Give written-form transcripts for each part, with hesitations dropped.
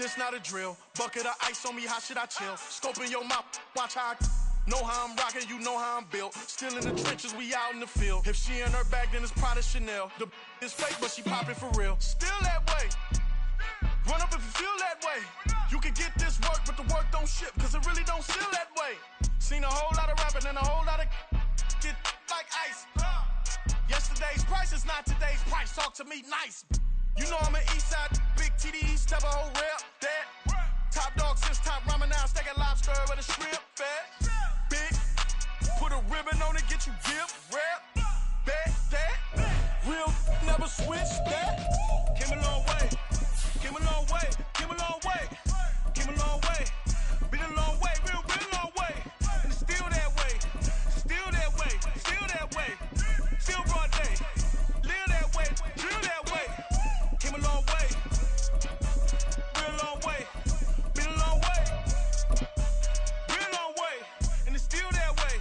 This not a drill. Bucket of ice on me, how should I chill? Scoping your mouth, watch how I know how I'm rocking, you know how I'm built. Still in the trenches, we out in the field. If she in her bag, then it's Prada Chanel. The is fake, but she popping for real. Still that way. Run up if you feel that way. You can get this work, but the work don't ship, cause it really don't feel that way. Seen a whole lot of rapping and a whole lot of get like ice. Yesterday's price is not today's price. Talk to me nice. You know I'm an east side, big TDE, step a whole rep, that. Top dog since top ramen now, steak and lobster with a shrimp, fat. Big, put a ribbon on it, get you dip, rap, bet, that. Real never switch, that. Came a long way, came a long way, came a long way, came a long way. Been a long way, real long way. And it's still that way, still that way, still that way. Still broad day, live that way, drill that way. Came a long way, real long way. Been a long way, real long way. And it's still that way,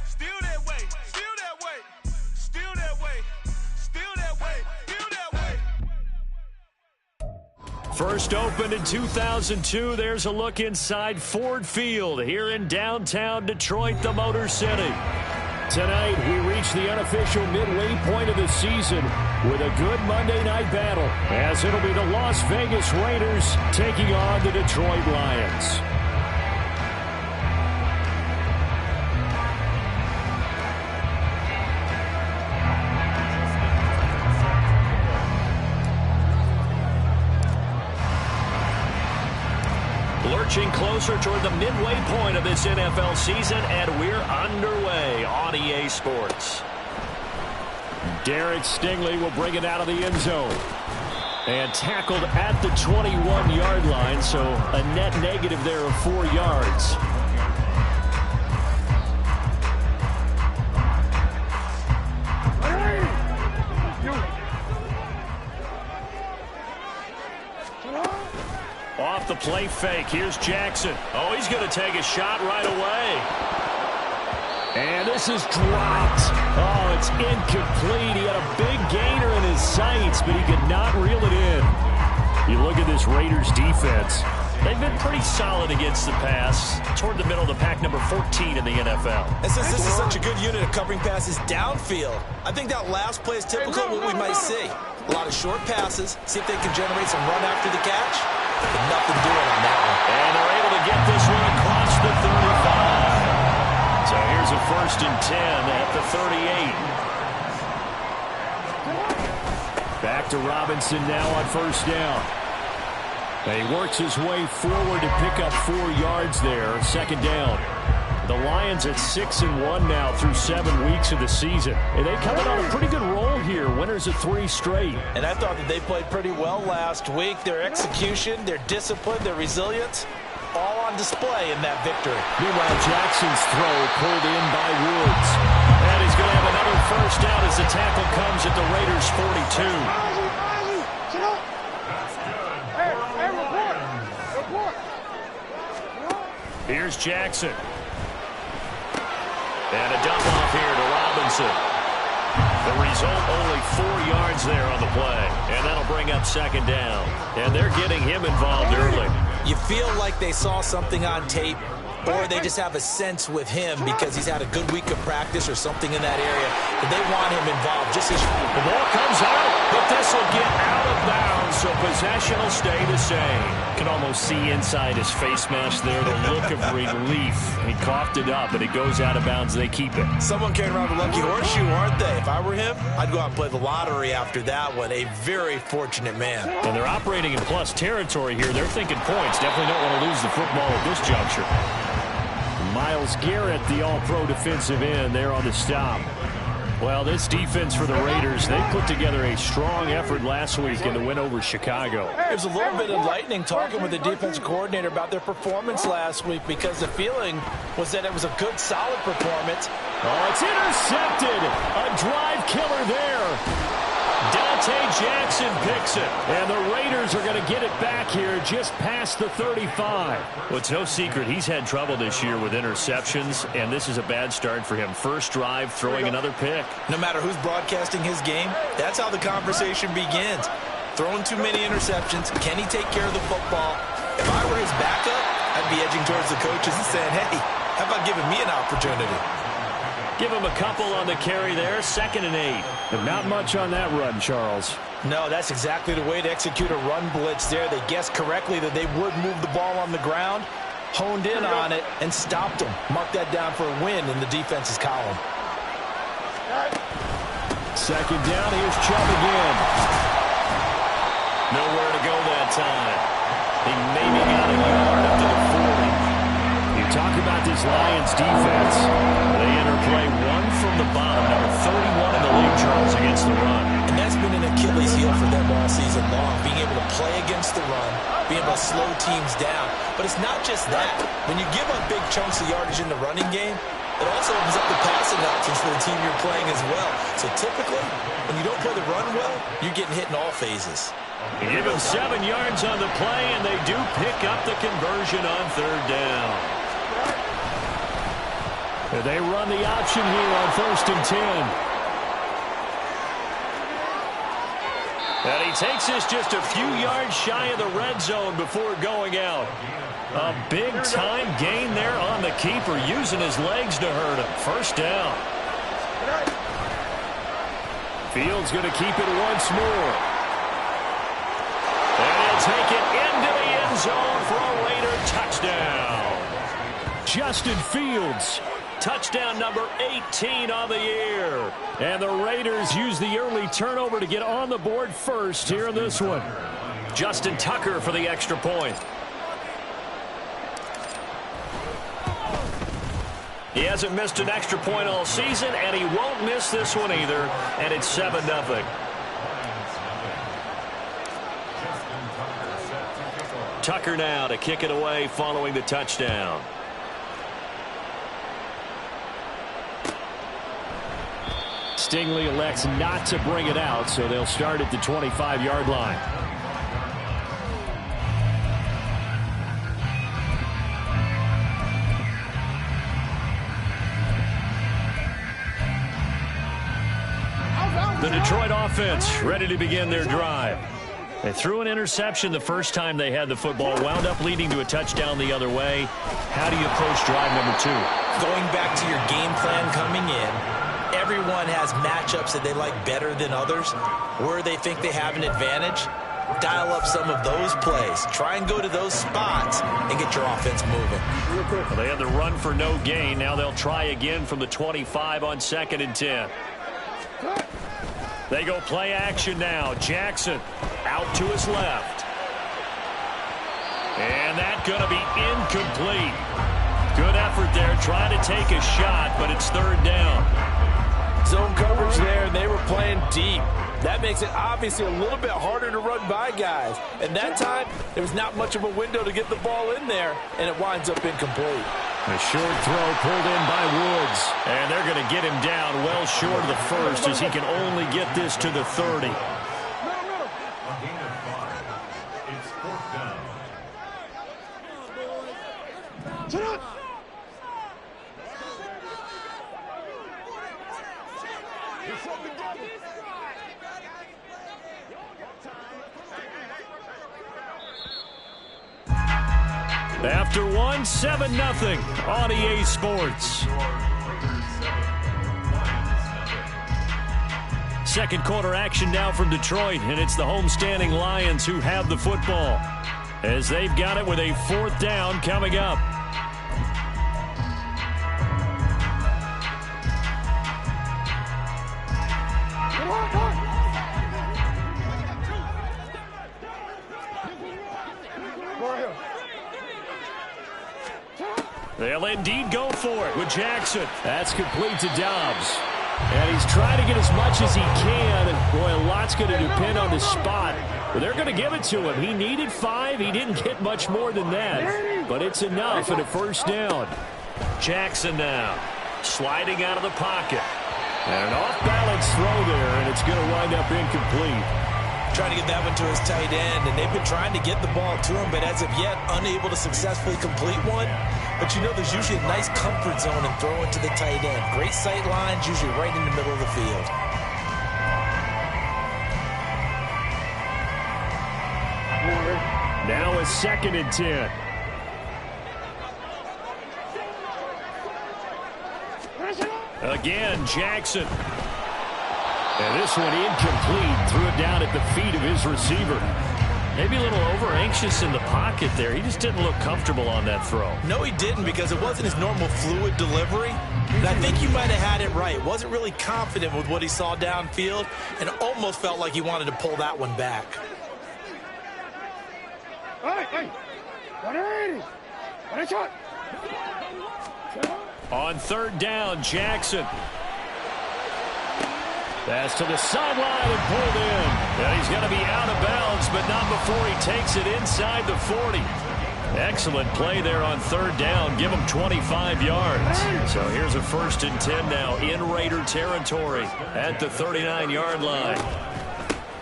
still that way, still that way, still that way, still that way, still that way. First opened in 2002. There's a look inside Ford Field here in downtown Detroit, the Motor City. Tonight, we reach the unofficial midway point of the season with a good Monday night battle, as it'll be the Las Vegas Raiders taking on the Detroit Lions. Lurching closer toward the midway point of this NFL season, and we're underway on EA Sports. Derek Stingley will bring it out of the end zone. And tackled at the 21-yard line, so a net negative there of 4 yards. Off the play fake, here's Jackson. Oh, he's going to take a shot right away. And this is dropped. Oh, it's incomplete. He had a big gainer in his sights, but he could not reel it in. You look at this Raiders defense. They've been pretty solid against the pass. Toward the middle of the pack, number 14 in the NFL. And since this is such a good unit of covering passes downfield, I think that last play is typical of what we might see. A lot of short passes, see if they can generate some run after the catch. But nothing doing on that one. And they're able to get this one across the 35. So here's a 1st and 10 at the 38. Back to Robinson now on 1st down. He works his way forward to pick up 4 yards there. 2nd down. The Lions at 6-1 now through 7 weeks of the season. And they coming on a pretty good roll here. Winners of 3 straight. And I thought that they played pretty well last week. Their execution, their discipline, their resilience, all on display in that victory. Meanwhile, Jackson's throw pulled in by Woods. And he's going to have another 1st down as the tackle comes at the Raiders' 42. Here's Jackson. And a dump off here to Robinson. The result, only 4 yards there on the play. And that'll bring up 2nd down. And they're getting him involved early. You feel like they saw something on tape, or they just have a sense with him because he's had a good week of practice or something in that area, that they want him involved. Just as the ball comes out, but this will get out of bounds, so possession will stay the same. You can almost see inside his face mask there the look of relief. He coughed it up, but it goes out of bounds. They keep it. Someone carrying around a lucky horseshoe, aren't they? If I were him, I'd go out and play the lottery after that one. A very fortunate man. And they're operating in plus territory here. They're thinking points. Definitely don't want to lose the football at this juncture. Myles Garrett, the all-pro defensive end, there on the stop. Well, this defense for the Raiders, they put together a strong effort last week in the win over Chicago. There's a little bit of lightning talking with the defensive coordinator about their performance last week, because the feeling was that it was a good, solid performance. Oh, it's intercepted. A drive killer there. Dante Jackson picks it. And the Raiders are going to get it back here just past the 35. Well, it's no secret he's had trouble this year with interceptions, and this is a bad start for him. First drive, throwing another pick. No matter who's broadcasting his game, that's how the conversation begins. Throwing too many interceptions. Can he take care of the football? If I were his backup, I'd be edging towards the coaches and saying, hey, how about giving me an opportunity? Give him a couple on the carry there, 2nd and 8. But not much on that run, Charles. No, that's exactly the way to execute a run blitz there. They guessed correctly that they would move the ball on the ground, honed in on it, and stopped them. Mark that down for a win in the defense's column. 2nd down, here's Chubb again. Nowhere to go that time. He maybe got a yard up to the 40. You talk about this Lions defense. They interplay one from the bottom, number 31 in the league, Charles, against the run. And that's been an Achilles heel for them all season long, being able to play against the run, being able to slow teams down. But it's not just that. When you give up big chunks of yardage in the running game, it also opens up the passing options for the team you're playing as well. So typically, when you don't play the run well, you're getting hit in all phases. Give him 7 yards on the play, and they do pick up the conversion on 3rd down. They run the option here on 1st and 10. And he takes this just a few yards shy of the red zone before going out. A big-time gain there on the keeper, using his legs to hurt him. 1st down. Fields going to keep it once more. And he'll take it into the end zone for a Raider touchdown. Justin Fields, touchdown number 18 on the year. And the Raiders use the early turnover to get on the board first here in this one. Justin Tucker for the extra point. He hasn't missed an extra point all season, and he won't miss this one either. And it's 7-0. Tucker now to kick it away following the touchdown. Stingley elects not to bring it out, so they'll start at the 25-yard line. The Detroit offense ready to begin their drive. They threw an interception the first time they had the football, wound up leading to a touchdown the other way. How do you approach drive number 2? Going back to your game plan coming in, everyone has matchups that they like better than others, where they think they have an advantage. Dial up some of those plays. Try and go to those spots and get your offense moving. Well, they had the run for no gain. Now they'll try again from the 25 on 2nd and 10. They go play action now. Jackson out to his left. And that's going to be incomplete. Good effort there trying to take a shot, but it's 3rd down. Zone coverage there, and they were playing deep. That makes it obviously a little bit harder to run by guys. And that time, there was not much of a window to get the ball in there, and it winds up incomplete. A short throw pulled in by Woods. And they're going to get him down well short of the first as he can only get this to the 30. After one, 7-0 on EA Sports. Second quarter action now from Detroit, and it's the homestanding Lions who have the football as they've got it with a 4th down coming up. They'll indeed go for it with Jackson. That's complete to Dobbs. And he's trying to get as much as he can. And boy, a lot's going to depend on the spot. But they're going to give it to him. He needed 5. He didn't get much more than that. But it's enough at a 1st down. Jackson now sliding out of the pocket. And an off-balance throw there, and it's going to wind up incomplete. Trying to get that one to his tight end, and they've been trying to get the ball to him, but as of yet, unable to successfully complete one. But you know there's usually a nice comfort zone in throwing to the tight end. Great sight lines, usually right in the middle of the field. Now a 2nd and 10. Again, Jackson. And this one incomplete. Threw it down at the feet of his receiver. Maybe a little over-anxious in the pocket there. He just didn't look comfortable on that throw. No, he didn't, because it wasn't his normal fluid delivery. And I think you might have had it right. Wasn't really confident with what he saw downfield and almost felt like he wanted to pull that one back. On 3rd down, Jackson. Pass to the sideline and pulled in. And he's going to be out of bounds, but not before he takes it inside the 40. Excellent play there on 3rd down. Give him 25 yards. So here's a 1st and 10 now in Raider territory at the 39-yard line.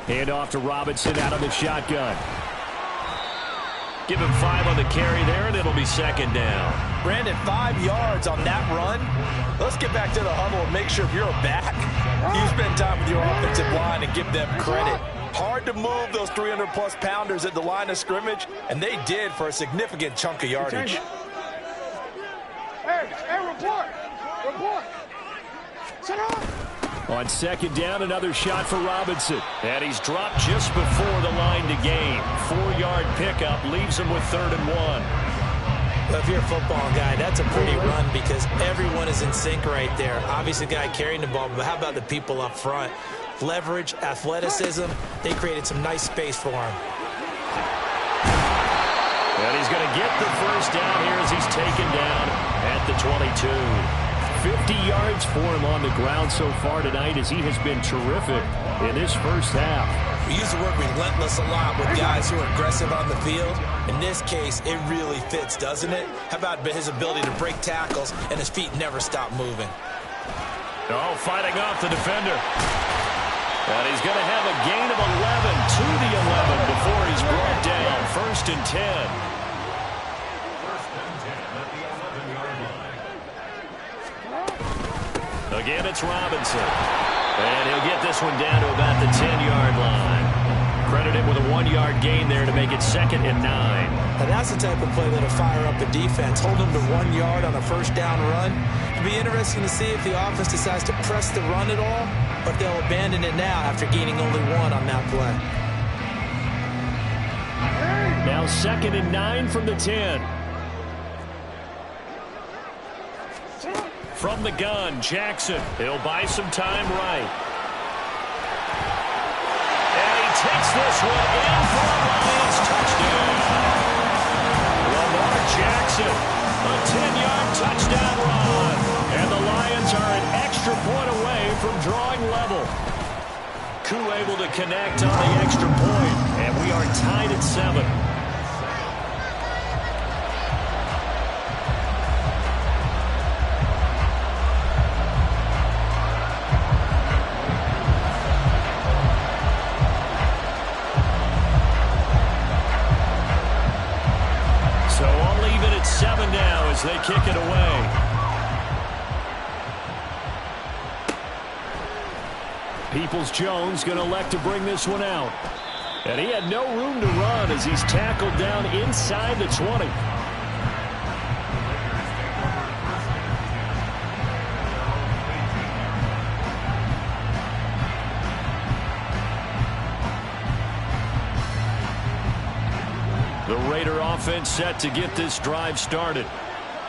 Hand off to Robinson out of the shotgun. Give him 5 on the carry there, and it'll be 2nd down. Brandon, 5 yards on that run. Let's get back to the huddle and make sure if you're a back, you spend time with your offensive line and give them credit. Hard to move those 300-plus pounders at the line of scrimmage, and they did for a significant chunk of yardage. Hey, report. Sit up. On 2nd down, another shot for Robinson. And he's dropped just before the line to gain. 4-yard pickup leaves him with 3rd and 1. Well, if you're a football guy, that's a pretty run because everyone is in sync right there. Obviously, the guy carrying the ball, but how about the people up front? Leverage, athleticism, they created some nice space for him. And he's going to get the 1st down here as he's taken down at the 22. 50 yards for him on the ground so far tonight as he has been terrific in this 1st half. We use the word relentless a lot with guys who are aggressive on the field. In this case, it really fits, doesn't it? How about his ability to break tackles and his feet never stop moving? Oh, fighting off the defender. And he's going to have a gain of 11 to the 11 before he's brought down. 1st and 10. Again, it's Robinson. And he'll get this one down to about the 10-yard line. Credit him with a 1-yard gain there to make it 2nd and 9. Now that's the type of play that'll fire up a defense. Hold them to 1 yard on a 1st down run. It'll be interesting to see if the offense decides to press the run at all, or if they'll abandon it now after gaining only 1 on that play. Now 2nd and 9 from the 10. From the gun, Jackson. He'll buy some time right. And he takes this one in for a Lions touchdown. Lamar Jackson, a 10-yard touchdown run. And the Lions are an extra point away from drawing level. Koo able to connect on the extra point, and we are tied at 7. As they kick it away. Peoples-Jones going to elect to bring this one out. And he had no room to run as he's tackled down inside the 20. The Raider offense set to get this drive started.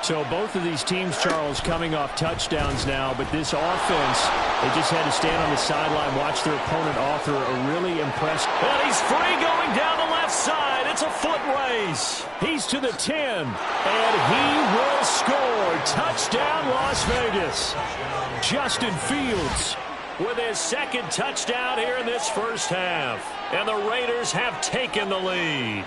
So both of these teams, Charles, coming off touchdowns now, but this offense, they just had to stand on the sideline, watch their opponent author a really impressive. And he's free going down the left side. It's a foot race. He's to the 10, and he will score. Touchdown, Las Vegas. Justin Fields with his 2nd touchdown here in this 1st half. And the Raiders have taken the lead.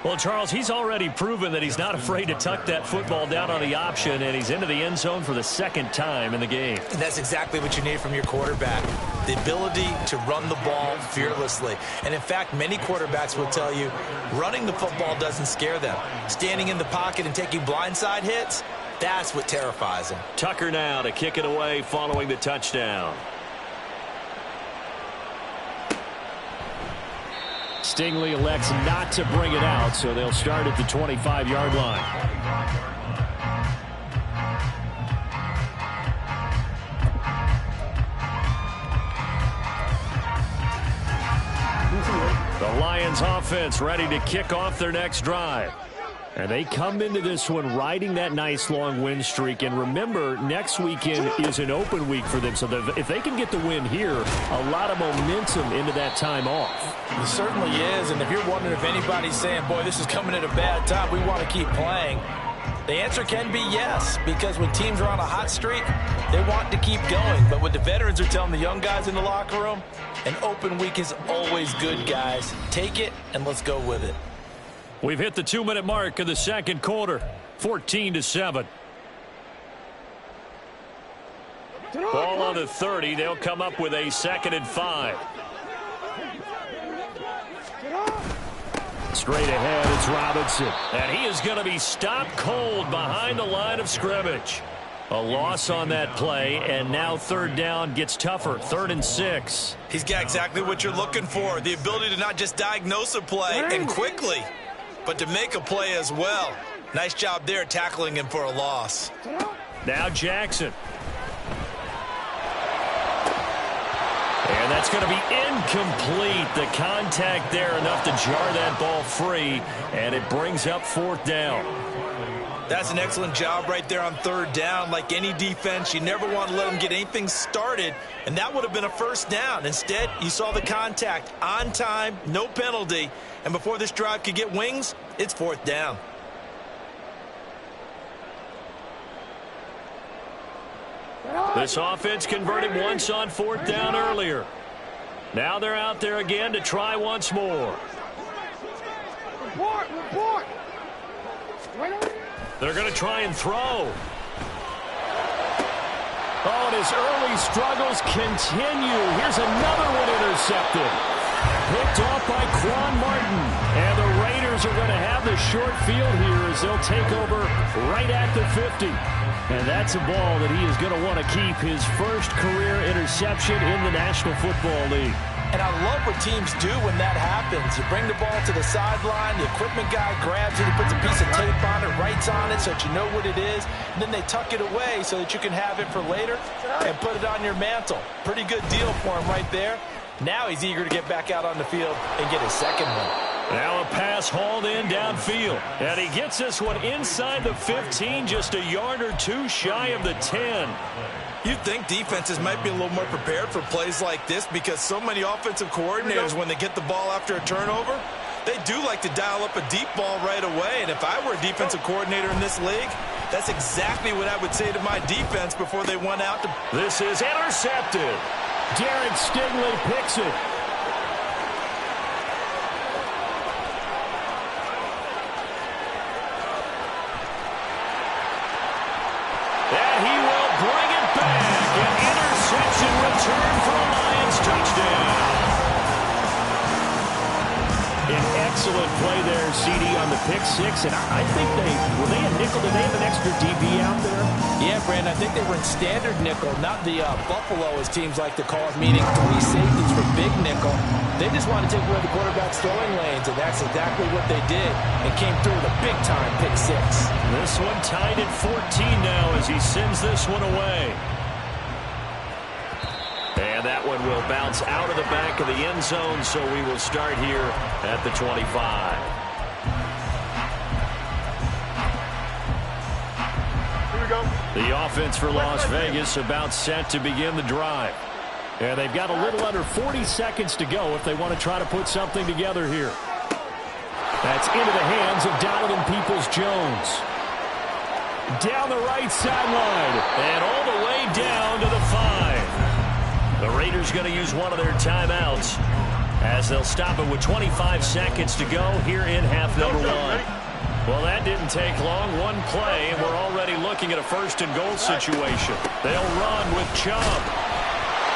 Well, Charles, he's already proven that he's not afraid to tuck that football down on the option, and he's into the end zone for the 2nd time in the game. And that's exactly what you need from your quarterback, the ability to run the ball fearlessly. And, in fact, many quarterbacks will tell you running the football doesn't scare them. Standing in the pocket and taking blindside hits, that's what terrifies them. Tucker now to kick it away following the touchdown. Stingley elects not to bring it out, so they'll start at the 25-yard line. The Lions offense ready to kick off their next drive. And they come into this one riding that nice long win streak. And remember, next weekend is an open week for them. So if they can get the win here, a lot of momentum into that time off. It certainly is. And if you're wondering if anybody's saying, boy, this is coming at a bad time, we want to keep playing, the answer can be yes. Because when teams are on a hot streak, they want to keep going. But what the veterans are telling the young guys in the locker room, an open week is always good, guys. Take it and let's go with it. We've hit the 2-minute mark of the second quarter, 14-7. Ball on the 30. They'll come up with a 2nd and 5. Straight ahead, it's Robinson. And he is going to be stopped cold behind the line of scrimmage. A loss on that play, and now 3rd down gets tougher, 3rd and 6. He's got exactly what you're looking for, the ability to not just diagnose a play and quickly, but to make a play as well. Nice job there tackling him for a loss. Now Jackson. And that's going to be incomplete. The contact there enough to jar that ball free, and it brings up 4th down. That's an excellent job right there on 3rd down. Like any defense, you never want to let them get anything started, and that would have been a 1st down. Instead, you saw the contact on time, no penalty, and before this drive could get wings, it's 4th down. This offense converted once on 4th down earlier. Now they're out there again to try once more. Report. They're going to try and throw. Oh, and his early struggles continue. Here's another one intercepted. Picked off by Quan Martin. And the Raiders are going to have the short field here as they'll take over right at the 50. And that's a ball that he is going to want to keep, his first career interception in the National Football League. And I love what teams do when that happens. You bring the ball to the sideline, the equipment guy grabs it, he puts a piece of tape on it, writes on it so that you know what it is, and then they tuck it away so that you can have it for later and put it on your mantle. Pretty good deal for him right there. Now he's eager to get back out on the field and get his 2nd one. Now a pass hauled in downfield. And he gets this one inside the 15, just a yard or 2 shy of the 10. You'd think defenses might be a little more prepared for plays like this because so many offensive coordinators, when they get the ball after a turnover, they do like to dial up a deep ball right away. And if I were a defensive coordinator in this league, that's exactly what I would say to my defense before they went out to... This is intercepted. Derek Stingley picks it. And he will bring it back. An interception return for a Lions touchdown. An excellent play there, CD, on the pick 6. And I think were they a nickel? Did they have an extra DB out there? Yeah, Brandon, I think they were in standard nickel, not the Buffalo, as teams like to call it, meaning 3 safeties for big nickel. They just wanted to take away the quarterback's throwing lanes, and that's exactly what they did, and came through with a big-time pick 6. This one tied at 14 now as he sends this one away. And that one will bounce out of the back of the end zone, so we will start here at the 25. Here we go. The offense for Las Vegas about set to begin the drive. And they've got a little under 40 seconds to go if they want to try to put something together here. That's into the hands of Donovan Peoples-Jones. Down the right sideline and all the way down to the 5. The Raiders going to use one of their timeouts as they'll stop it with 25 seconds to go here in half number 1. Well, that didn't take long. One play, and we're already looking at a 1st and goal situation. They'll run with Chubb.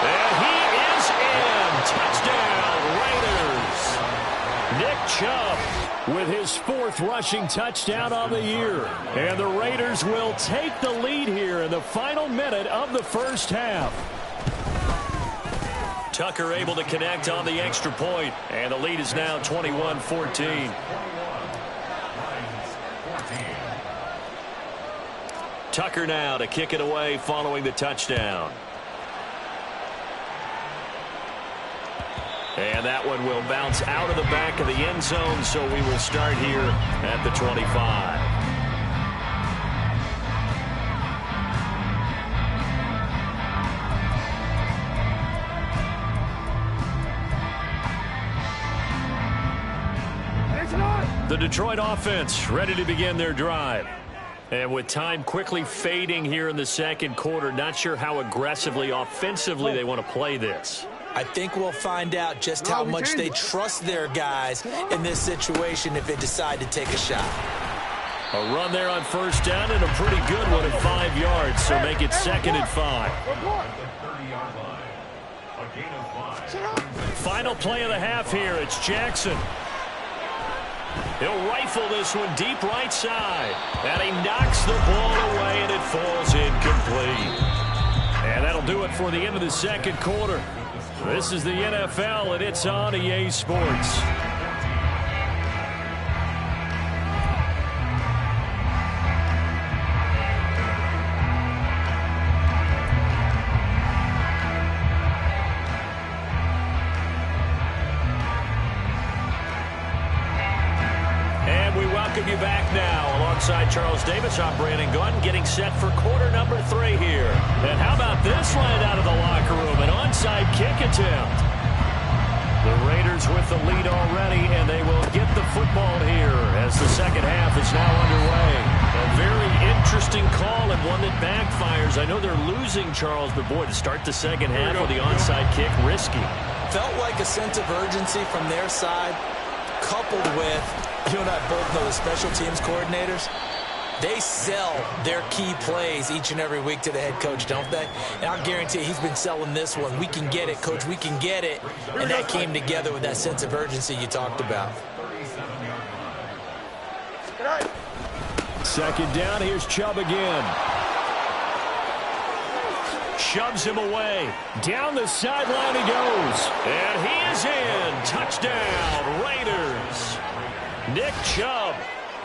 And he is in. Touchdown, Raiders. Nick Chubb with his 4th rushing touchdown on the year. And the Raiders will take the lead here in the final minute of the first half. Tucker able to connect on the extra point, and the lead is now 21-14. Tucker now to kick it away following the touchdown. And that one will bounce out of the back of the end zone, so we will start here at the 25. The Detroit offense ready to begin their drive. And with time quickly fading here in the second quarter, not sure how aggressively, offensively they want to play this. I think we'll find out just how much they trust their guys in this situation if they decide to take a shot. A run there on first down and a pretty good one at 5 yards, so make it 2nd and 5. Final play of the half here. It's Jackson. He'll rifle this one deep right side. And he knocks the ball away, and it falls incomplete. And that'll do it for the end of the second quarter. This is the NFL, and it's on EA Sports. Welcome you back now. Alongside Charles Davis, I'm Brandon Gunn, getting set for quarter number 3 here. And how about this line out of the locker room? An onside kick attempt. The Raiders with the lead already, and they will get the football here as the second half is now underway. A very interesting call and one that backfires. I know they're losing, Charles, but boy, to start the second half with the onside kick, risky. Felt like a sense of urgency from their side, coupled with, you and I both know the special teams coordinators, they sell their key plays each and every week to the head coach, don't they? And I'll guarantee you he's been selling this one. We can get it, coach, we can get it. And that came together with that sense of urgency you talked about. Second down, here's Chubb again. Shoves him away. Down the sideline he goes. And he is in. Touchdown, Raiders. Nick Chubb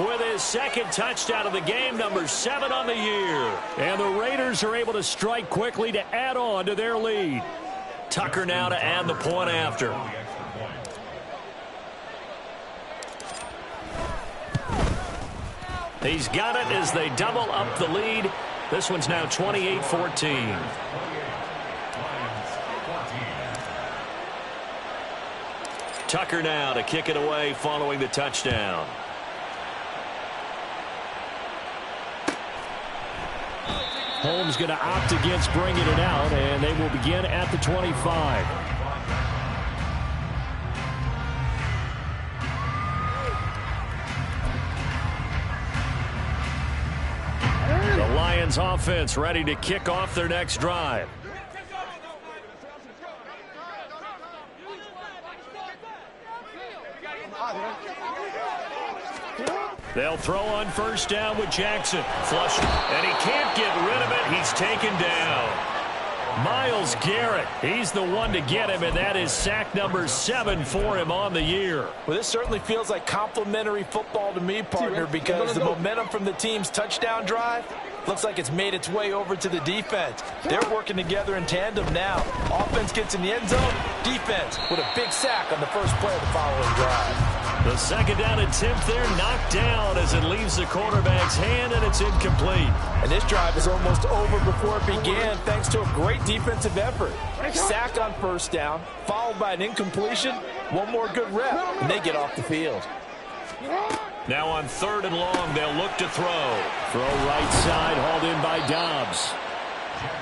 with his second touchdown of the game, number 7 on the year. And the Raiders are able to strike quickly to add on to their lead. Tucker now to add the point after. He's got it as they double up the lead. This one's now 28-14. Tucker now to kick it away following the touchdown. Holmes going to opt against bringing it out, and they will begin at the 25. The Lions offense ready to kick off their next drive. They'll throw on first down with Jackson. Flush, and he can't get rid of it. He's taken down. Myles Garrett, he's the one to get him, and that is sack number 7 for him on the year. Well, this certainly feels like complimentary football to me, partner, because the momentum from the team's touchdown drive looks like it's made its way over to the defense. They're working together in tandem now. Offense gets in the end zone. Defense with a big sack on the first play of the following drive. The second down attempt there knocked down as it leaves the quarterback's hand, and it's incomplete. And this drive is almost over before it began thanks to a great defensive effort. Sack on first down, followed by an incompletion. One more good rep, and they get off the field. Now on 3rd and long, they'll look to throw. Throw right side, hauled in by Dobbs.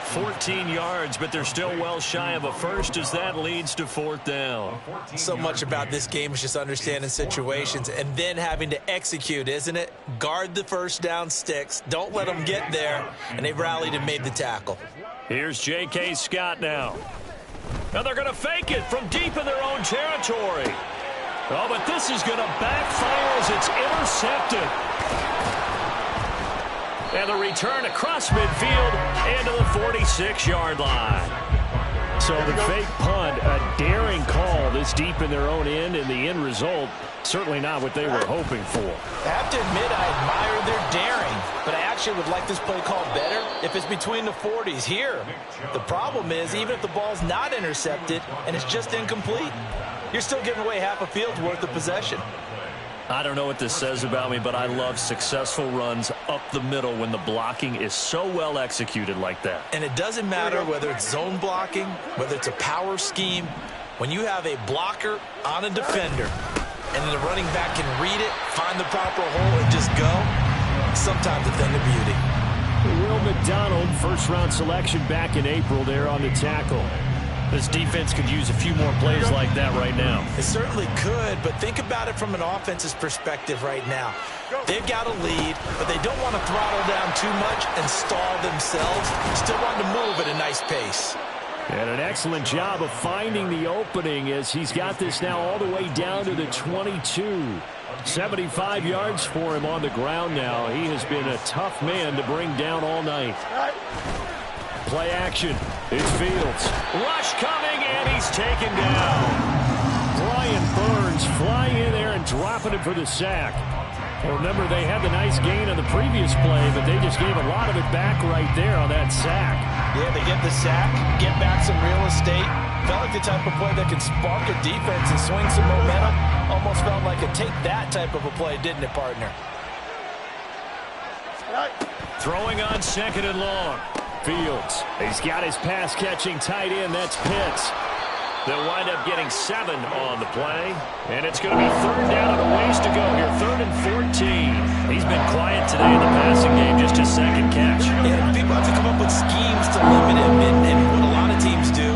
14 yards, but they're still well shy of a first as that leads to 4th down. So much about this game is just understanding situations and then having to execute, isn't it? Guard the first down sticks. Don't let them get there. And they rallied and made the tackle. Here's J.K. Scott now. Now they're going to fake it from deep in their own territory. Oh, but this is going to backfire as it's intercepted. And the return across midfield into the 46-yard line. So the fake punt, a daring call this deep in their own end, and the end result, certainly not what they were hoping for. I have to admit, I admire their daring, but I actually would like this play called better if it's between the 40s here. The problem is, even if the ball's not intercepted and it's just incomplete, you're still giving away half a field's worth of possession. I don't know what this says about me, but I love successful runs up the middle when the blocking is so well executed like that. And it doesn't matter whether it's zone blocking, whether it's a power scheme. When you have a blocker on a defender, and then the running back can read it, find the proper hole, and just go, sometimes a thing of beauty. Will McDonald, first-round selection back in April there on the tackle. This defense could use a few more plays like that right now. It certainly could, but think about it from an offense's perspective right now. They've got a lead, but they don't want to throttle down too much and stall themselves. Still want to move at a nice pace. And an excellent job of finding the opening as he's got this now all the way down to the 22. 75 yards for him on the ground now. He has been a tough man to bring down all night. Play action. It's Fields. Rush coming, and he's taken down. Brian Burns flying in there and dropping it for the sack. Well, remember, they had the nice gain on the previous play, but they just gave a lot of it back right there on that sack. Yeah, they get the sack, get back some real estate. Felt like the type of play that can spark a defense and swing some momentum. Almost felt like a take-that type of a play, didn't it, partner? Throwing on second and long. Fields. He's got his pass-catching tight end. That's Pitts. They'll wind up getting 7 on the play. And it's going to be third down and a ways to go here. 3rd and 14. He's been quiet today in the passing game. Just his second catch. Yeah, people have to come up with schemes to limit him. And what a lot of teams do,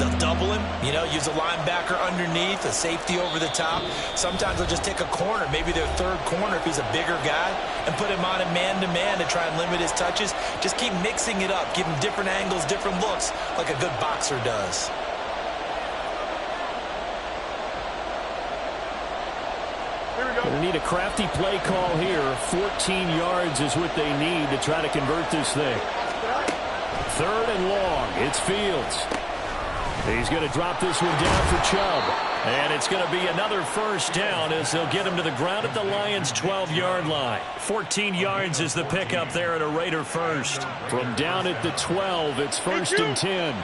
they'll double him. You know, use a linebacker underneath, a safety over the top. Sometimes they'll just take a corner, maybe their third corner if he's a bigger guy, and put him on a man-to-man to try and limit his touches. Just keep mixing it up, give him different angles, different looks, like a good boxer does. They need a crafty play call here. 14 yards is what they need to try to convert this thing. 3rd and long. It's Fields. He's going to drop this one down for Chubb. And it's going to be another first down as they'll get him to the ground at the Lions' 12-yard line. 14 yards is the pickup there at a Raider first. From down at the 12, it's 1st and 10.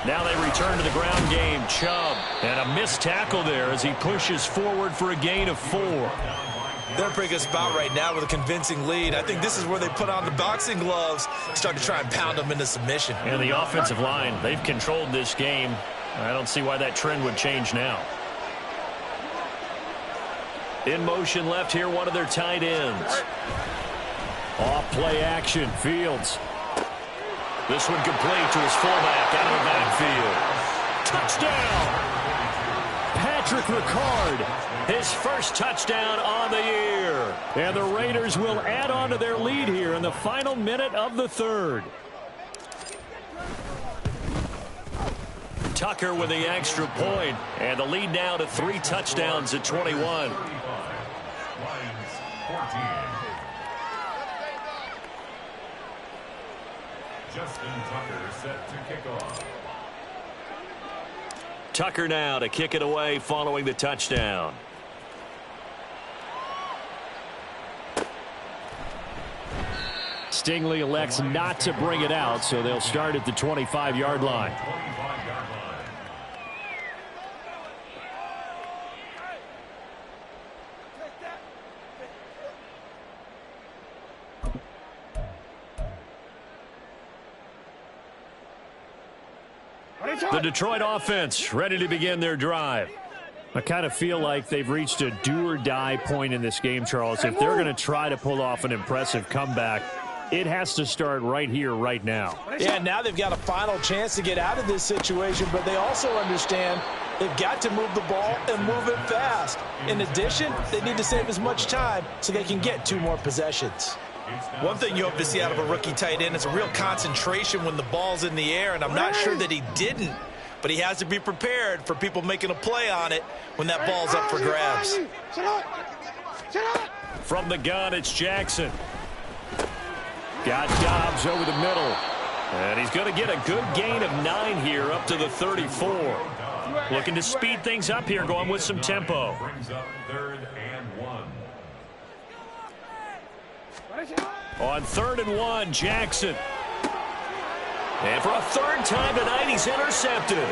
Now they return to the ground game. Chubb. And a missed tackle there as he pushes forward for a gain of 4. They're in a pretty good spot right now with a convincing lead. I think this is where they put on the boxing gloves and start to try and pound them into submission. And the offensive line, they've controlled this game. I don't see why that trend would change now. In motion left here, one of their tight ends. Off play action. Fields. This one complete to his fullback out of the backfield. Touchdown! Patrick Ricard, his first touchdown on the year. And the Raiders will add on to their lead here in the final minute of the 3rd. Tucker with the extra point, and the lead now to 3 touchdowns at 21. Justin Tucker set to kick off. Tucker now to kick it away following the touchdown. Stingley elects not to bring it out, so they'll start at the 25-yard line. The Detroit offense ready to begin their drive. I kind of feel like they've reached a do-or-die point in this game, Charles. If they're going to try to pull off an impressive comeback, it has to start right here, right now. Yeah, now they've got a final chance to get out of this situation, but they also understand they've got to move the ball and move it fast. In addition, they need to save as much time so they can get 2 more possessions. One thing you hope to see out of a rookie tight end is a real concentration when the ball's in the air, and I'm not sure that he didn't, but he has to be prepared for people making a play on it when that ball's up for grabs. From the gun, it's Jackson. Got Dobbs over the middle. And he's going to get a good gain of 9 here up to the 34. Looking to speed things up here, going with some tempo. Brings up 3rd and 1. On 3rd and 1, Jackson. And for a 3rd time tonight, he's intercepted.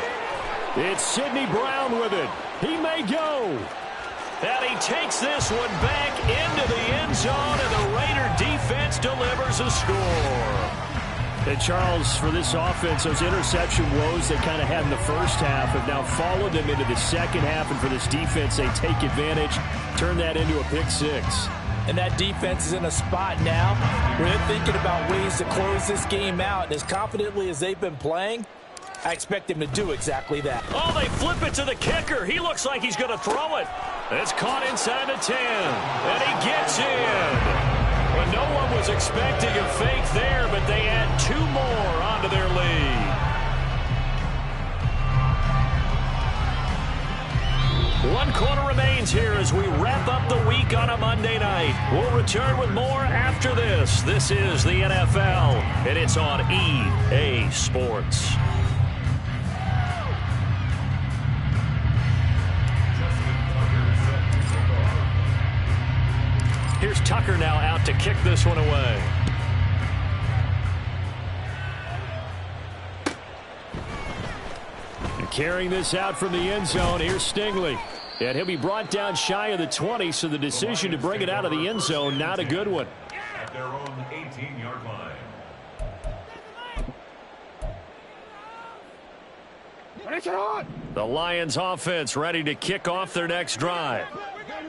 It's Sidney Brown with it. He may go. And he takes this one back into the end zone, and the Raider defense delivers a score. And Charles, for this offense, those interception woes they kind of had in the first half have now followed them into the second half, and for this defense, they take advantage, turn that into a pick 6. And that defense is in a spot now where they're thinking about ways to close this game out. And as confidently as they've been playing, I expect them to do exactly that. Oh, they flip it to the kicker. He looks like he's going to throw it. It's caught inside the 10, and he gets in. Well, no one was expecting a fake there, but they add 2 more onto their lead. One quarter remains here as we wrap up the week on a Monday night. We'll return with more after this. This is the NFL, and it's on EA Sports. Here's Tucker now out to kick this one away. And carrying this out from the end zone, here's Stingley. And he'll be brought down shy of the 20, so the decision to bring it out of the end zone, not a good one. At their own 18-yard line. The Lions offense ready to kick off their next drive.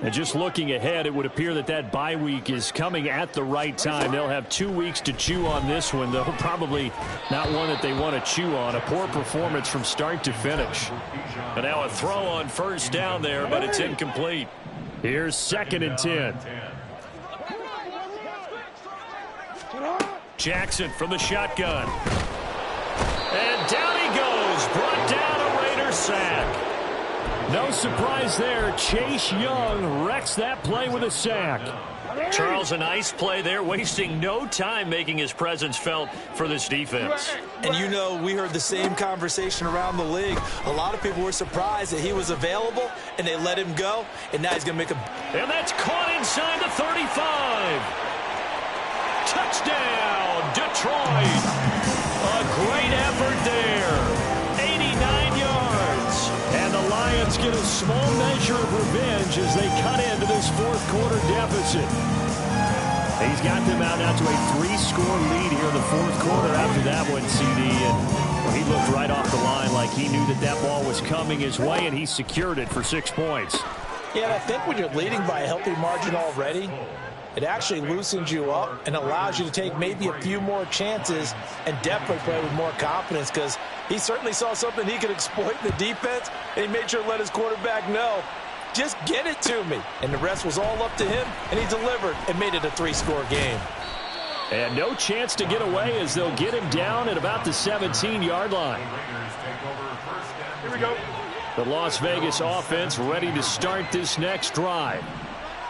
And just looking ahead, it would appear that that bye week is coming at the right time. They'll have 2 weeks to chew on this one, though probably not one that they want to chew on. A poor performance from start to finish. And now a throw on first down there, but it's incomplete. Here's 2nd and 10. Jackson from the shotgun. And down he goes. Brought down a Raider sack. No surprise there. Chase Young wrecks that play with a sack. Charles, a nice play there, wasting no time making his presence felt for this defense. And you know, we heard the same conversation around the league. A lot of people were surprised that he was available, and they let him go, and now he's going to make a... And that's caught inside the 35. Touchdown, Detroit. A great effort there. 89 yards. And the Lions get a small measure of revenge as they cut into this 4th quarter deficit. He's got them out now to a 3-score lead here in the 4th quarter after that one, CD. And he looked right off the line like he knew that that ball was coming his way, and he secured it for 6 points. Yeah, and I think when you're leading by a healthy margin already, it actually loosens you up and allows you to take maybe a few more chances and definitely play with more confidence, because he certainly saw something he could exploit in the defense, and he made sure to let his quarterback know, just get it to me. And the rest was all up to him, and he delivered and made it a 3-score game. And no chance to get away as they'll get him down at about the 17-yard line. Here we go. The Las Vegas offense ready to start this next drive.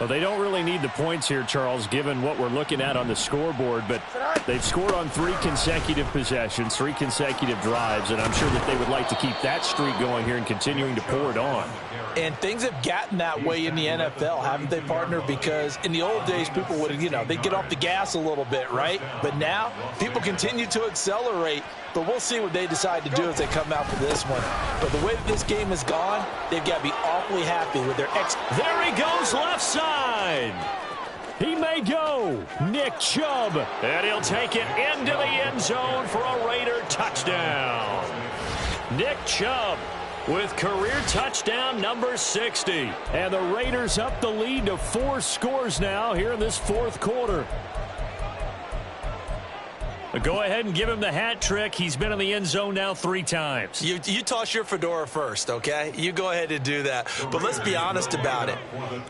Well, they don't really need the points here, Charles, given what we're looking at on the scoreboard, but they've scored on 3 consecutive possessions, 3 consecutive drives, and I'm sure that they would like to keep that streak going here and continuing to pour it on. And things have gotten that way in the NFL, haven't they, partner? Because in the old days, people would, they'd get off the gas a little bit, right? But now, people continue to accelerate. But we'll see what they decide to do as they come out for this one. But the way that this game has gone, they've got to be awfully happy with their There he goes, left side. He may go. Nick Chubb. And he'll take it into the end zone for a Raider touchdown. Nick Chubb with career touchdown number 60. And the Raiders up the lead to 4 scores now here in this 4th quarter. But go ahead and give him the hat trick. He's been in the end zone now 3 times. You toss your fedora first, okay? You go ahead and do that. But let's be honest about it.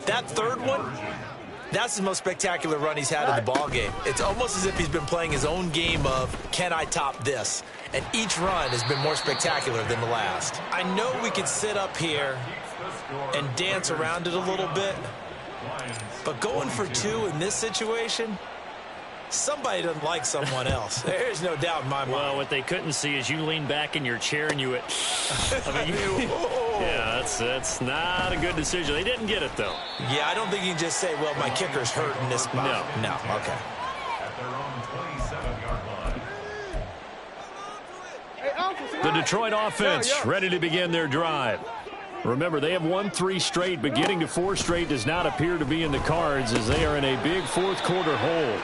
That 3rd one, that's the most spectacular run he's had in the ballgame. It's almost as if he's been playing his own game of, can I top this? And each run has been more spectacular than the last. I know we could sit up here and dance around it a little bit, But going for 2 in this situation, somebody doesn't like someone else. There's no doubt in my mind. Well, what they couldn't see is you lean back in your chair and you went, yeah, that's not a good decision. They didn't get it, though. Yeah, I don't think you can just say, well, my kicker's hurt in this spot. No, okay. At their own 27-yard line. The Detroit offense ready to begin their drive. Remember, they have won 3 straight, but getting to 4 straight does not appear to be in the cards as they are in a big fourth-quarter hole.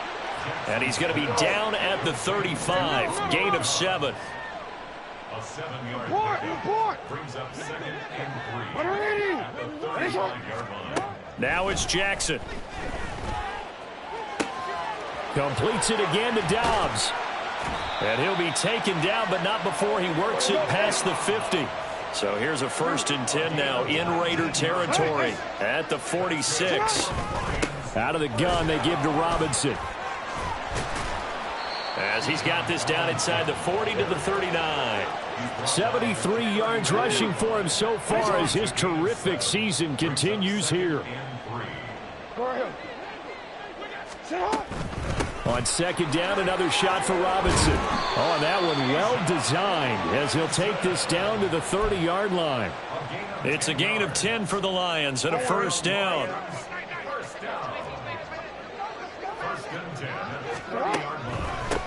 And he's going to be down at the 35, gain of 7. A 7-yard pickup brings up 2nd and 3 at the 35-yard line. Now it's Jackson. Completes it again to Dobbs. And he'll be taken down, but not before he works it past the 50. So here's a 1st and 10 now in Raider territory at the 46. Out of the gun, they give to Robinson. As he's got this down inside the 40 to the 39. 73 yards rushing for him so far as his terrific season continues here. On 2nd down, another shot for Robinson. Oh, that one well designed as he'll take this down to the 30-yard line. It's a gain of 10 for the Lions and a 1st down.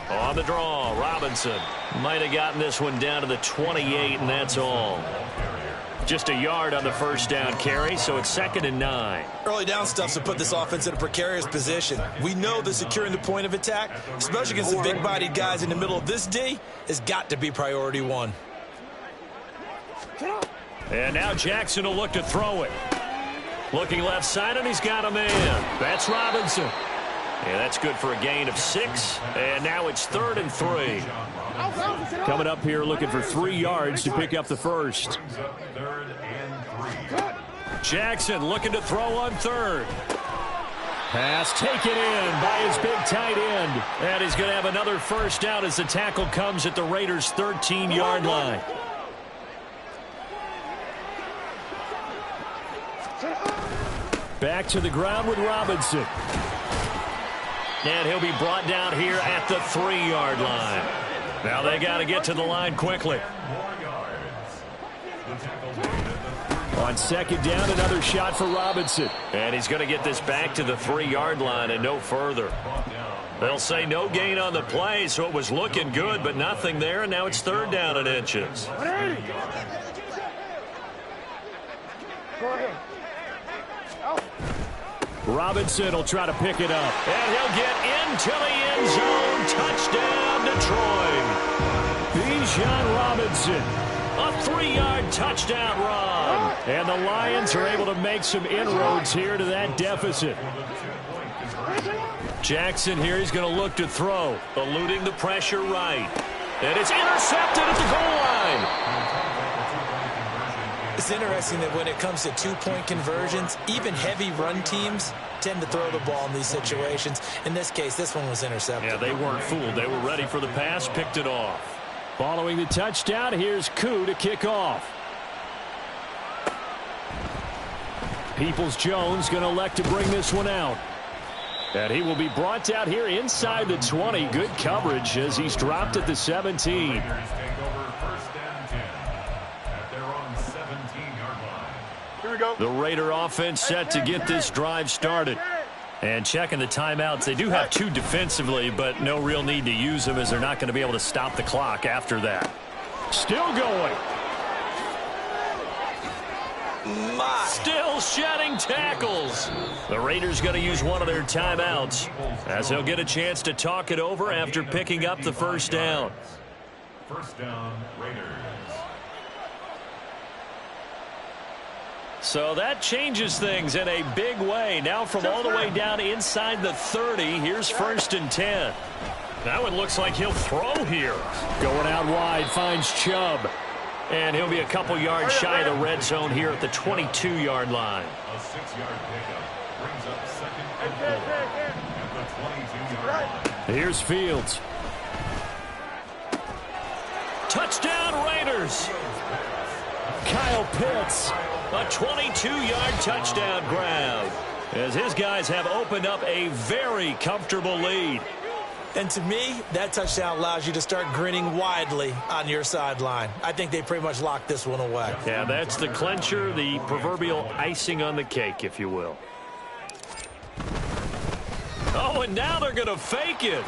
On the draw, Robinson might have gotten this one down to the 28, and that's all. Just a yard on the 1st down carry, so it's 2nd and 9. Early down stuff's to put this offense in a precarious position. We know that securing the point of attack, especially against the big-bodied guys in the middle of this D, has got to be priority 1. And now Jackson will look to throw it. Looking left side, and he's got a man. That's Robinson. And that's good for a gain of 6. And now it's 3rd and 3. Coming up here looking for 3 yards to pick up the 1st. Jackson looking to throw on 3rd. Pass taken in by his big tight end. And he's going to have another 1st down as the tackle comes at the Raiders' 13-yard line. Back to the ground with Robinson. And he'll be brought down here at the 3-yard line. Now they got to get to the line quickly. On 2nd down, another shot for Robinson. And he's going to get this back to the 3-yard line and no further. They'll say no gain on the play, so it was looking good, but nothing there, and now it's 3rd down and inches. Robinson will try to pick it up. And he'll get into the end zone. Touchdown, Detroit. Bijan Robinson. A 3-yard touchdown run. And the Lions are able to make some inroads here to that deficit. Jackson here, he's going to look to throw. Eluding the pressure right. And it's intercepted at the goal line. It's interesting that when it comes to 2-point conversions, even heavy run teams tend to throw the ball in these situations. In this case, this one was intercepted. Yeah, they weren't fooled. They were ready for the pass, picked it off. Following the touchdown, here's Koo to kick off. Peoples-Jones going to elect to bring this one out. And he will be brought out here inside the 20. Good coverage as he's dropped at the 17. The Raider offense set to get this drive started. And checking the timeouts, they do have 2 defensively, but no real need to use them as they're not going to be able to stop the clock after that. Still going. Still shedding tackles. The Raiders going to use one of their timeouts as they'll get a chance to talk it over after picking up the 1st down. 1st down, Raiders. So that changes things in a big way. Now from all the way down inside the 30, here's 1st and 10. That one looks like he'll throw here. Going out wide, finds Chubb. And he'll be a couple yards shy of the red zone here at the 22-yard line. A 6-yard pickup brings up 2nd and 4 at the 22-yard line. Here's Fields. Touchdown, Raiders. Kyle Pitts. A 22-yard touchdown grab. as his guys have opened up a very comfortable lead. And to me, that touchdown allows you to start grinning widely on your sideline. I think they pretty much locked this one away. Yeah, that's the clincher, the proverbial icing on the cake, if you will. Oh, and now they're going to fake it.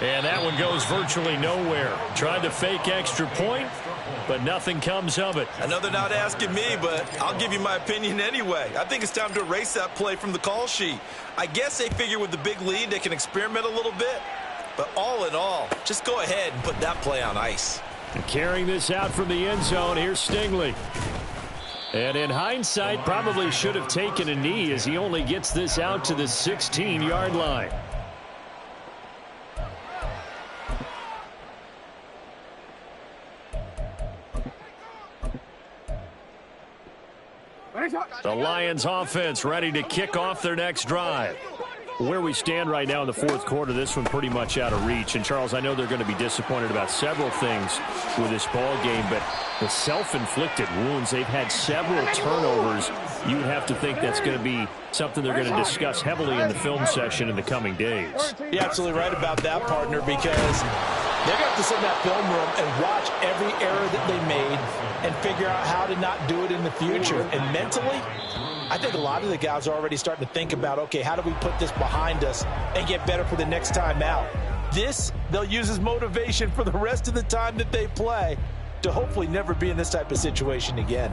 And that one goes virtually nowhere. Tried to fake extra point, but nothing comes of it. I know they're not asking me, but I'll give you my opinion anyway. I think it's time to erase that play from the call sheet. I guess they figure with the big lead they can experiment a little bit. But all in all, just go ahead and put that play on ice. And carrying this out from the end zone, here's Stingley. And in hindsight, probably should have taken a knee as he only gets this out to the 16-yard line. The Lions offense ready to kick off their next drive. Where we stand right now in the fourth quarter, this one pretty much out of reach. And, Charles, I know they're going to be disappointed about several things with this ball game, but the self-inflicted wounds, they've had several turnovers. You would have to think that's going to be something they're going to discuss heavily in the film session in the coming days. You're absolutely right about that, partner, because they're going to have to sit in that film room and watch every error that they made and figure out how to not do it in the future. And mentally, I think a lot of the guys are already starting to think about, okay, how do we put this behind us and get better for the next time out? This, they'll use as motivation for the rest of the time that they play to hopefully never be in this type of situation again.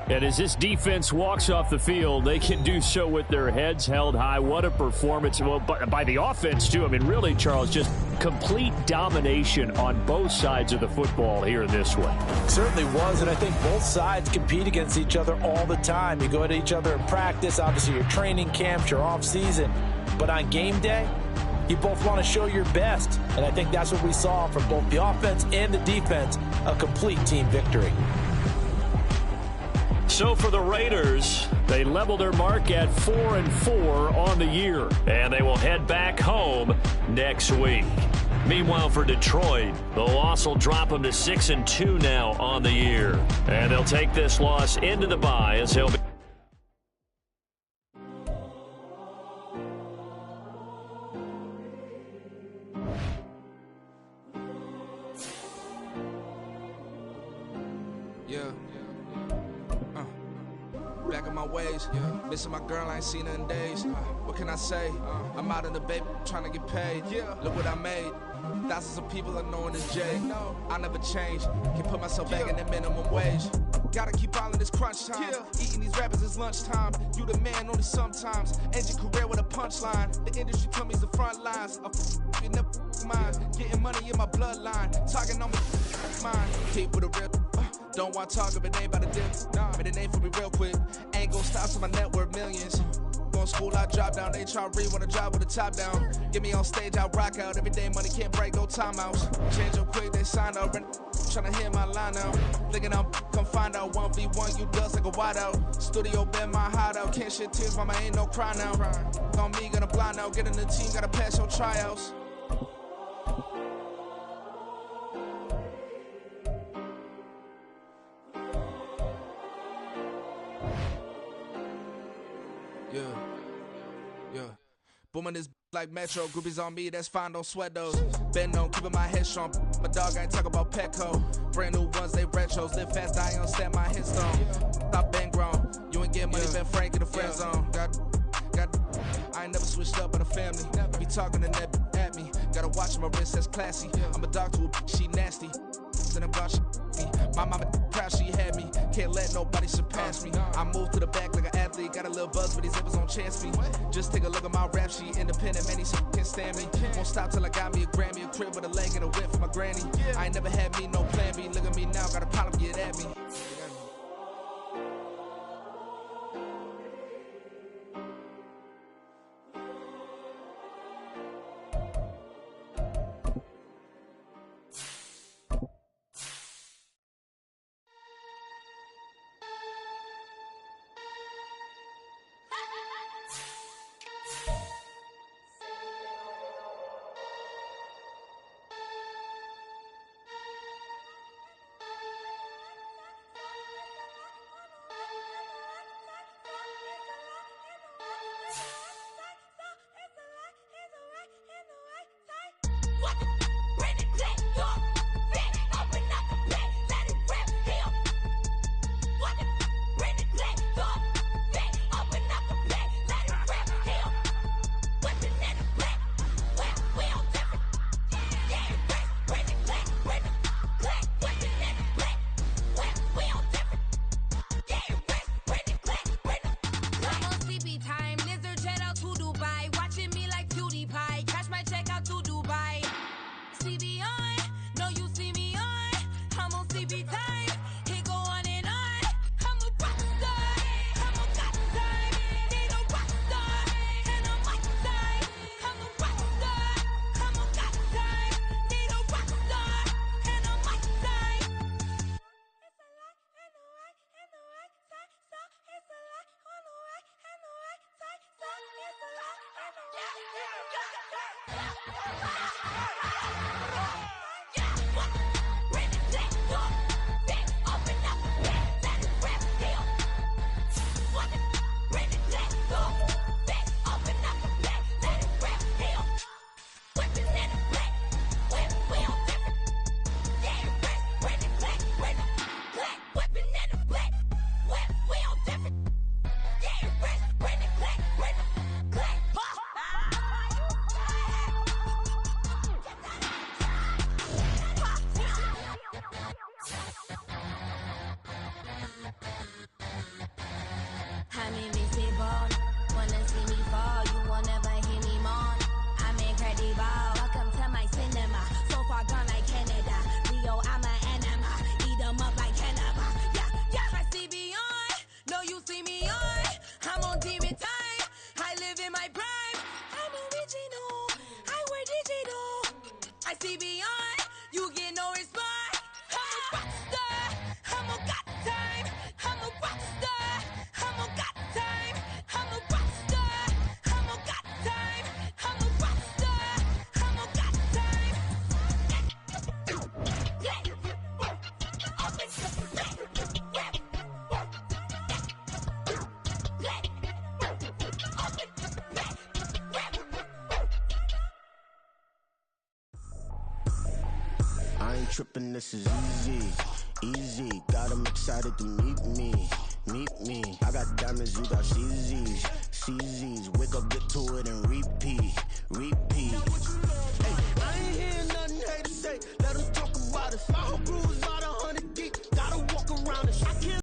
And as this defense walks off the field, they can do so with their heads held high. What a performance. Well, by the offense, too. I mean, really, Charles, just complete domination on both sides of the football here in this one. Certainly was, and I think both sides compete against each other all the time. You go at each other in practice, obviously your training camps, your off-season. But on game day, you both want to show your best. And I think that's what we saw from both the offense and the defense, a complete team victory. So for the Raiders, they level their mark at 4-4 on the year, and they will head back home next week. Meanwhile, for Detroit, the loss will drop them to 6-2 now on the year, and they'll take this loss into the bye as they'll be. Back in my ways, missing my girl, I ain't seen her in days. What can I say? I'm out in the baby, trying to get paid. Look what I made. Thousands of people are knowing this Jay. I never change. Can put myself back in the minimum wage. Gotta keep all in this crunch time. Eating these rappers is lunchtime. You the man only sometimes. End your career with a punchline. The industry told me it's the front lines. You never mind. Getting money in my bloodline. Talking on me, mine. Keep with a real. Don't want to talk if it ain't about a dip. But it ain't for me real quick. Ain't gon' stop so my net worth millions. Going school, I drop down. They try to read when I drop with the top down. Get me on stage, I rock out. Every day money can't break, no timeouts. Change up quick, they sign up. Tryna hear my line out. Thinking I'm come find out 1v1, you dust like a wide out. Studio been my hideout. Can't shed tears, mama ain't no cry now. On me, gonna blind out. Get in the team, gotta pass your tryouts. Booming this like Metro, groupies on me, that's fine, don't sweat those. Been on, keeping my head strong. My dog ain't talk about Petco. Brand new ones, they retros. Live fast, I ain't on set my headstone. Stop been grown. You ain't getting money, been Frank in the friend zone. Got, I ain't never switched up with a family. Be talking to that at me. Gotta watch my wrist, that's classy. I'm a dog to a she nasty. And I'm God, she me. My mama proud she had me. Can't let nobody surpass me. I move to the back like an athlete. Got a little buzz for these zippers on chance me. Just take a look at my rap sheet. Independent, man, these can't stand me. Won't stop till I got me a Grammy. A crib with a leg and a whip for my granny. I ain't never had me no plan B. Look at me now, got a problem, get at me. tripping, this is easy, easy. Got 'em excited to meet me. I got diamonds, you got CZs. Wake up, get to